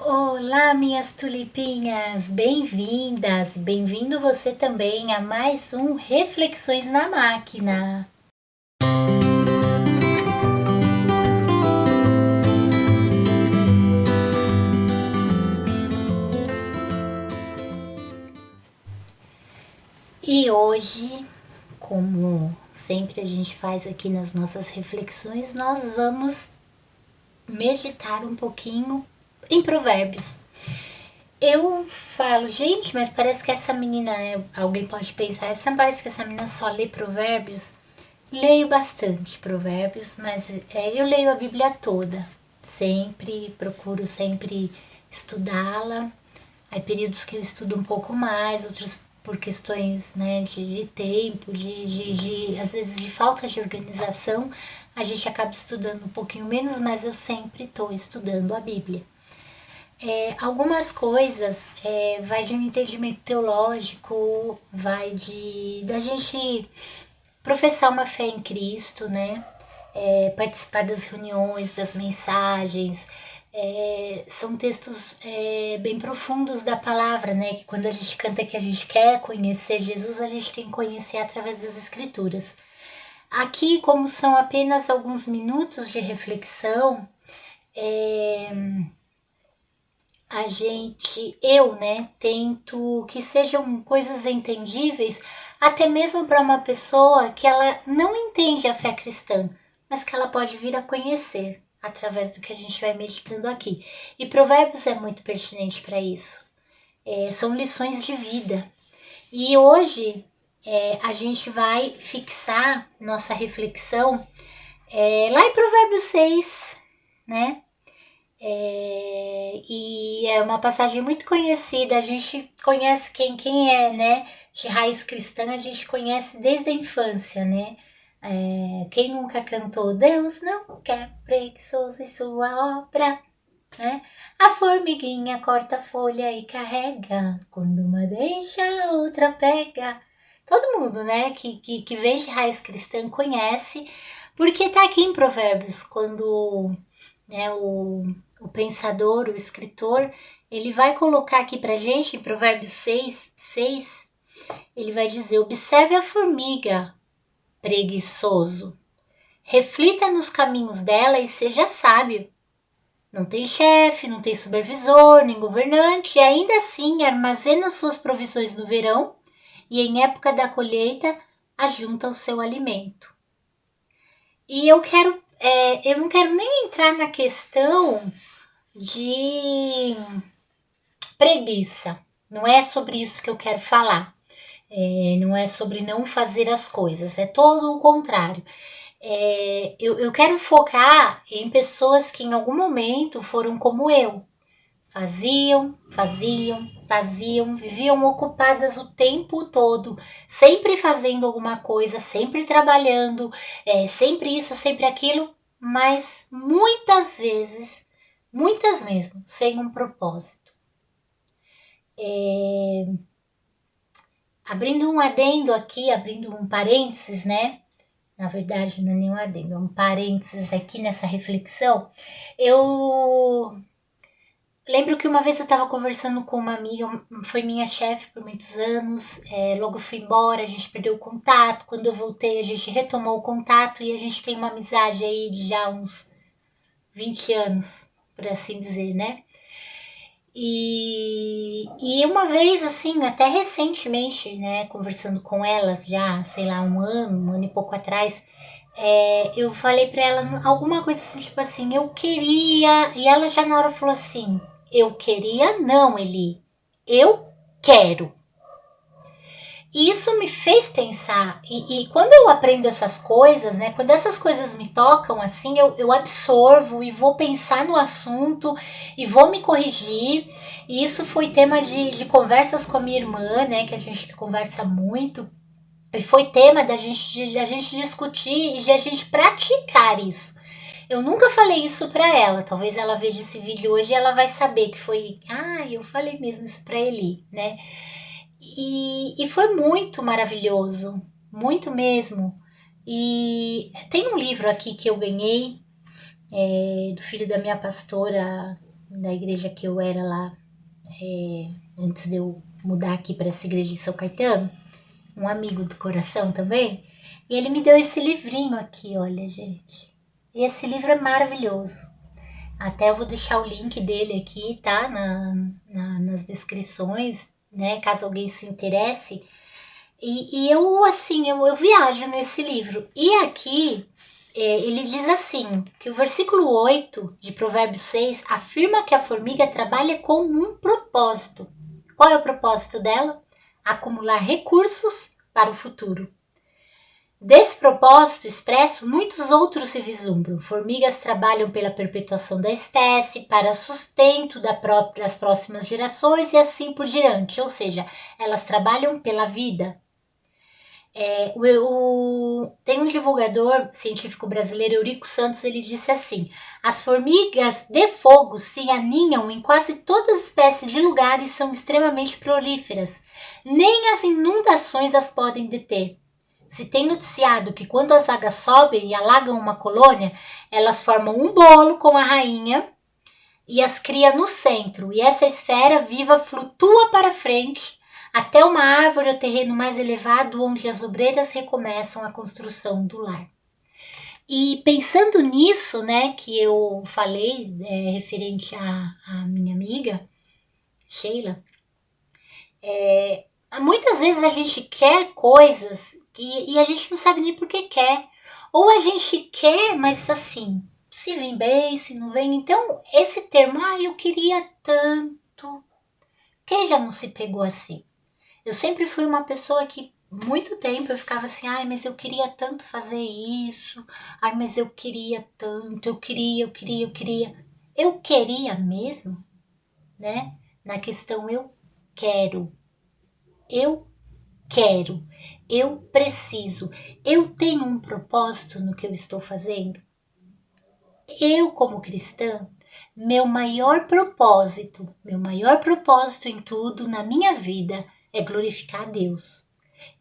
Olá, minhas tulipinhas! Bem-vindas! Bem-vindo você também a mais um Reflexões na Máquina. E hoje, como sempre a gente faz aqui nas nossas reflexões, nós vamos meditar um pouquinho em Provérbios. Eu falo, gente, mas parece que essa menina, né? Alguém pode pensar, parece que essa menina só lê Provérbios. Leio bastante Provérbios, mas eu leio a Bíblia toda. Sempre, procuro sempre estudá-la. Há períodos que eu estudo um pouco mais, outros por questões, né, de tempo, às vezes de falta de organização, a gente acaba estudando um pouquinho menos, mas eu sempre estou estudando a Bíblia. Algumas coisas vai de um entendimento teológico, vai da gente professar uma fé em Cristo, né? Participar das reuniões, das mensagens. São textos bem profundos da palavra, né? Que quando a gente canta que a gente quer conhecer Jesus, a gente tem que conhecer através das Escrituras. Aqui, como são apenas alguns minutos de reflexão, tento que sejam coisas entendíveis até mesmo para uma pessoa que ela não entende a fé cristã, mas que ela pode vir a conhecer através do que a gente vai meditando aqui. E Provérbios é muito pertinente para isso. São lições de vida. E hoje a gente vai fixar nossa reflexão lá em Provérbios 6, né? E é uma passagem muito conhecida, a gente conhece quem é, né, de raiz cristã, a gente conhece desde a infância, né? Quem nunca cantou Deus não quer preguiçoso em sua obra, né? A formiguinha corta a folha e carrega, quando uma deixa, a outra pega. Todo mundo, né, que vem de raiz cristã conhece, porque tá aqui em Provérbios, quando o pensador, o escritor, ele vai colocar aqui pra gente, em Provérbios 6, ele vai dizer: observe a formiga, preguiçoso. Reflita nos caminhos dela e seja sábio. Não tem chefe, não tem supervisor, nem governante, e ainda assim armazena suas provisões no verão e em época da colheita ajunta o seu alimento. E eu não quero nem entrar na questão de preguiça. Não é sobre isso que eu quero falar. Não é sobre não fazer as coisas. É todo o contrário. Eu quero focar em pessoas que em algum momento foram como eu. Faziam, viviam ocupadas o tempo todo, sempre fazendo alguma coisa, sempre trabalhando, sempre isso, sempre aquilo, mas muitas mesmo, sem um propósito. Abrindo um adendo aqui, abrindo um parênteses, né? Na verdade, não é nem um adendo, é um parênteses aqui nessa reflexão. Eu lembro que uma vez eu estava conversando com uma amiga, foi minha chefe por muitos anos, logo fui embora, a gente perdeu o contato, quando eu voltei a gente retomou o contato e a gente tem uma amizade aí de já uns 20 anos, por assim dizer, né? E uma vez, assim, até recentemente, né, conversando com ela, já, sei lá, um ano e pouco atrás, eu falei pra ela alguma coisa assim, tipo assim, eu queria, e ela já na hora falou assim, eu queria não, Eli, eu quero. E isso me fez pensar, e quando eu aprendo essas coisas, né, quando essas coisas me tocam assim, eu absorvo e vou pensar no assunto e vou me corrigir. E isso foi tema de conversas com a minha irmã, né, que a gente conversa muito, e foi tema da gente discutir e de a gente praticar isso. Eu nunca falei isso pra ela, talvez ela veja esse vídeo hoje e ela vai saber que foi, eu falei mesmo isso pra Eli, né? E foi muito maravilhoso, muito mesmo. E tem um livro aqui que eu ganhei, do filho da minha pastora, da igreja que eu era lá, antes de eu mudar aqui para essa igreja de São Caetano, um amigo do coração também, e ele me deu esse livrinho aqui, olha, gente. E esse livro é maravilhoso. Até eu vou deixar o link dele aqui, tá? Nas descrições, né? Caso alguém se interesse. E eu, assim, eu viajo nesse livro. E aqui, ele diz assim, que o versículo 8 de Provérbios 6 afirma que a formiga trabalha com um propósito. Qual é o propósito dela? Acumular recursos para o futuro. Desse propósito expresso, muitos outros se vislumbram. Formigas trabalham pela perpetuação da espécie, para sustento das próximas gerações e assim por diante. Ou seja, elas trabalham pela vida. Tem um divulgador científico brasileiro, Eurico Santos, ele disse assim: as formigas de fogo se aninham em quase toda espécie de lugares e são extremamente prolíferas. Nem as inundações as podem deter. Se tem noticiado que quando as águas sobem e alagam uma colônia, elas formam um bolo com a rainha e as cria no centro. E essa esfera viva flutua para frente até uma árvore ou terreno mais elevado onde as obreiras recomeçam a construção do lar. E pensando nisso, né, que eu falei, referente à minha amiga, Sheila, muitas vezes a gente quer coisas e a gente não sabe nem por que quer. Ou a gente quer, mas assim, se vem bem, se não vem. Então, esse termo, eu queria tanto. Quem já não se pegou assim? Eu sempre fui uma pessoa que, muito tempo, eu ficava assim, mas eu queria tanto fazer isso. Mas eu queria tanto, eu queria. Eu queria mesmo, né? Na questão eu quero, eu preciso, eu tenho um propósito no que eu estou fazendo. Eu, como cristã, meu maior propósito em tudo na minha vida é glorificar a Deus.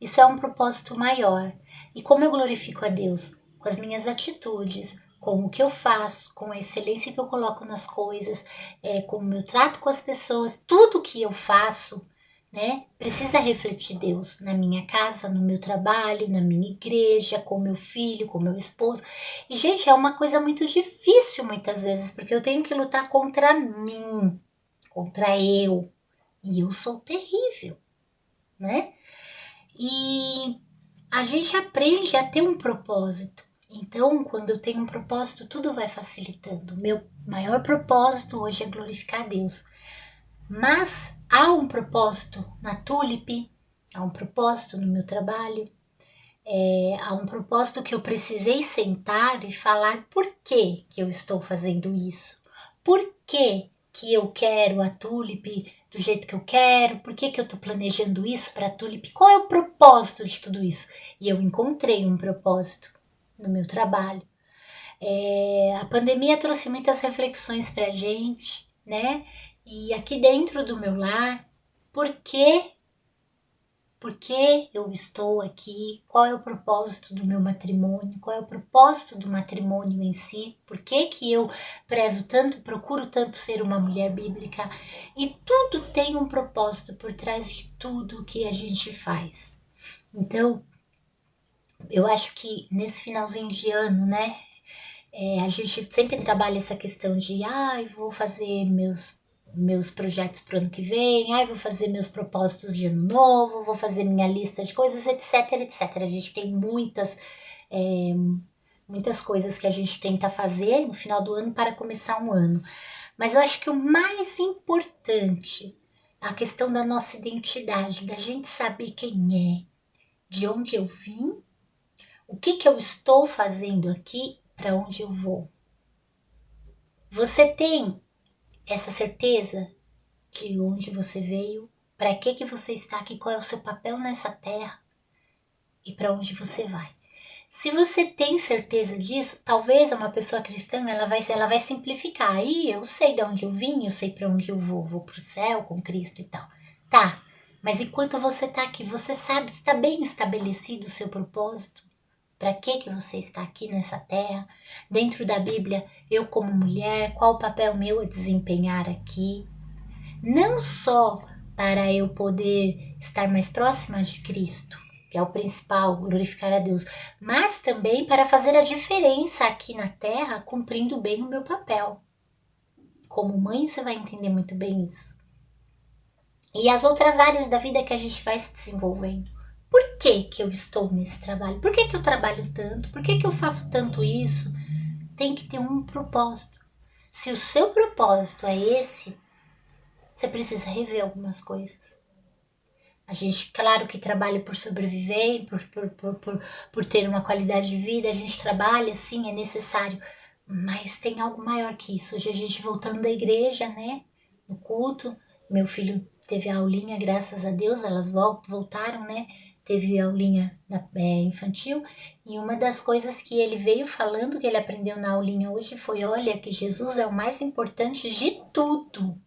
Isso é um propósito maior. E como eu glorifico a Deus? Com as minhas atitudes, com o que eu faço, com a excelência que eu coloco nas coisas, com o meu trato com as pessoas, tudo que eu faço, né? Precisa refletir Deus na minha casa, no meu trabalho, na minha igreja, com meu filho, com meu esposo. E, gente, é uma coisa muito difícil muitas vezes, porque eu tenho que lutar contra mim, contra eu. E eu sou terrível, né? E a gente aprende a ter um propósito. Então, quando eu tenho um propósito, tudo vai facilitando. Meu maior propósito hoje é glorificar a Deus. Mas há um propósito na Tulip, há um propósito no meu trabalho, há um propósito que eu precisei sentar e falar por que eu estou fazendo isso. Por que eu quero a Tulip do jeito que eu quero, por que eu estou planejando isso para a Tulip, qual é o propósito de tudo isso. E eu encontrei um propósito no meu trabalho. A pandemia trouxe muitas reflexões para a gente, né? E aqui dentro do meu lar, por que eu estou aqui? Qual é o propósito do meu matrimônio? Qual é o propósito do matrimônio em si? Por que eu prezo tanto, procuro tanto ser uma mulher bíblica? E tudo tem um propósito por trás de tudo que a gente faz. Então, eu acho que nesse finalzinho de ano, né? A gente sempre trabalha essa questão de vou fazer meus projetos para o ano que vem, vou fazer meus propósitos de ano novo, vou fazer minha lista de coisas, etc, etc. A gente tem muitas coisas que a gente tenta fazer no final do ano para começar um ano. Mas eu acho que o mais importante é a questão da nossa identidade, da gente saber quem é, de onde eu vim, o que eu estou fazendo aqui, para onde eu vou. Você tem essa certeza de onde você veio, para que você está aqui, qual é o seu papel nessa terra e para onde você vai. Se você tem certeza disso, talvez uma pessoa cristã ela vai simplificar. Aí eu sei de onde eu vim, eu sei para onde eu vou para o céu com Cristo e tal. Tá, mas enquanto você está aqui, você sabe, está bem estabelecido o seu propósito? Para que você está aqui nessa terra? Dentro da Bíblia, eu como mulher, qual o papel meu a desempenhar aqui? Não só para eu poder estar mais próxima de Cristo, que é o principal, glorificar a Deus, mas também para fazer a diferença aqui na terra, cumprindo bem o meu papel. Como mãe, você vai entender muito bem isso. E as outras áreas da vida que a gente vai se desenvolvendo. Por que eu estou nesse trabalho? Por que eu trabalho tanto? Por que eu faço tanto isso? Tem que ter um propósito. Se o seu propósito é esse, você precisa rever algumas coisas. A gente, claro que trabalha por sobreviver, por ter uma qualidade de vida, a gente trabalha, sim, é necessário. Mas tem algo maior que isso. Hoje a gente voltando da igreja, né? No culto, meu filho teve a aulinha, graças a Deus, elas voltaram, né? Teve a aulinha infantil. E uma das coisas que ele veio falando, que ele aprendeu na aulinha hoje, foi: olha, que Jesus é o mais importante de tudo.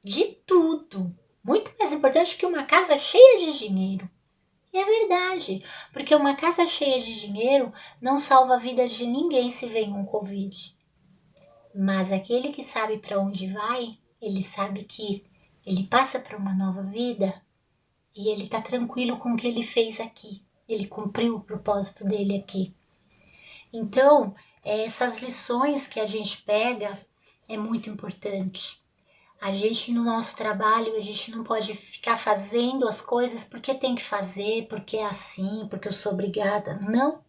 De tudo. Muito mais importante que uma casa cheia de dinheiro. E é verdade, porque uma casa cheia de dinheiro não salva a vida de ninguém se vem um Covid. Mas aquele que sabe para onde vai, ele sabe que ele passa para uma nova vida e ele está tranquilo com o que ele fez aqui. Ele cumpriu o propósito dele aqui. Então, essas lições que a gente pega é muito importante. A gente, no nosso trabalho, a gente não pode ficar fazendo as coisas porque tem que fazer, porque é assim, porque eu sou obrigada. Não.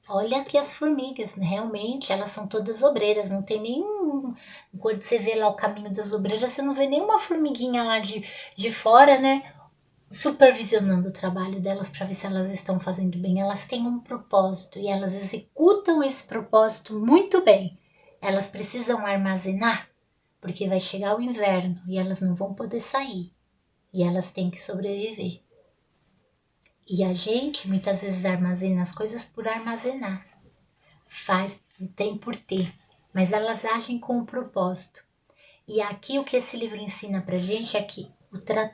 Olha aqui as formigas, né? Realmente, elas são todas obreiras, não tem nenhum... Quando você vê lá o caminho das obreiras, você não vê nenhuma formiguinha lá de fora, né? Supervisionando o trabalho delas para ver se elas estão fazendo bem. Elas têm um propósito e elas executam esse propósito muito bem. Elas precisam armazenar, porque vai chegar o inverno e elas não vão poder sair. E elas têm que sobreviver. E a gente muitas vezes armazena as coisas por armazenar. Tem por ter. Mas elas agem com um propósito. E aqui o que esse livro ensina pra gente é que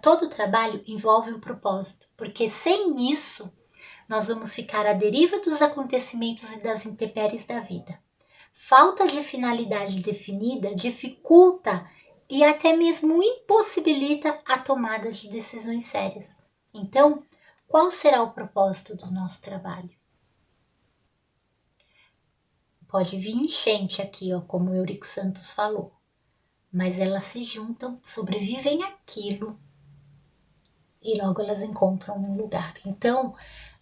todo o trabalho envolve um propósito. Porque sem isso, nós vamos ficar à deriva dos acontecimentos e das intempéries da vida. Falta de finalidade definida dificulta e até mesmo impossibilita a tomada de decisões sérias. Então, qual será o propósito do nosso trabalho? Pode vir enchente aqui, ó, como o Eurico Santos falou, mas elas se juntam, sobrevivem àquilo e logo elas encontram um lugar. Então,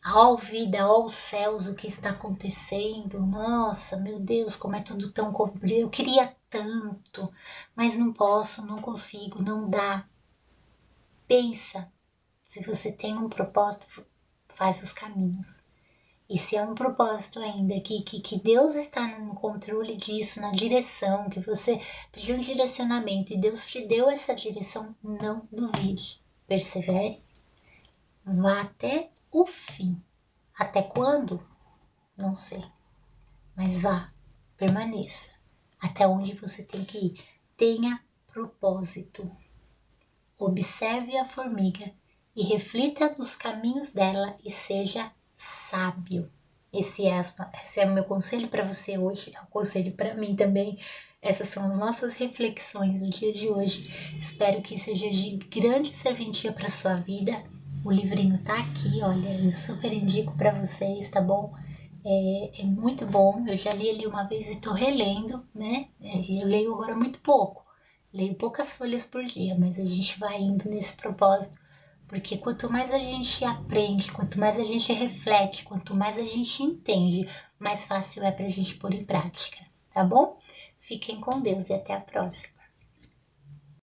ó vida, ó os céus, o que está acontecendo, nossa, meu Deus, como é tudo tão complicado, eu queria tanto, mas não posso, não consigo, não dá. Pensa, se você tem um propósito, faz os caminhos. E se é um propósito ainda, que Deus está no controle disso, na direção, que você pediu um direcionamento e Deus te deu essa direção, não duvide, persevere, vá até o fim. Até quando? Não sei. Mas vá, permaneça. Até onde você tem que ir. Tenha propósito. Observe a formiga e reflita nos caminhos dela e seja sábio. Esse é o meu conselho para você hoje, é um conselho para mim também. Essas são as nossas reflexões do dia de hoje. Espero que seja de grande serventia para sua vida. O livrinho tá aqui, olha, eu super indico para vocês, tá bom? É muito bom, eu já li ele uma vez e tô relendo, né? Eu leio agora muito pouco. Leio poucas folhas por dia, mas a gente vai indo nesse propósito, porque quanto mais a gente aprende, quanto mais a gente reflete, quanto mais a gente entende, mais fácil é pra gente pôr em prática, tá bom? Fiquem com Deus e até a próxima.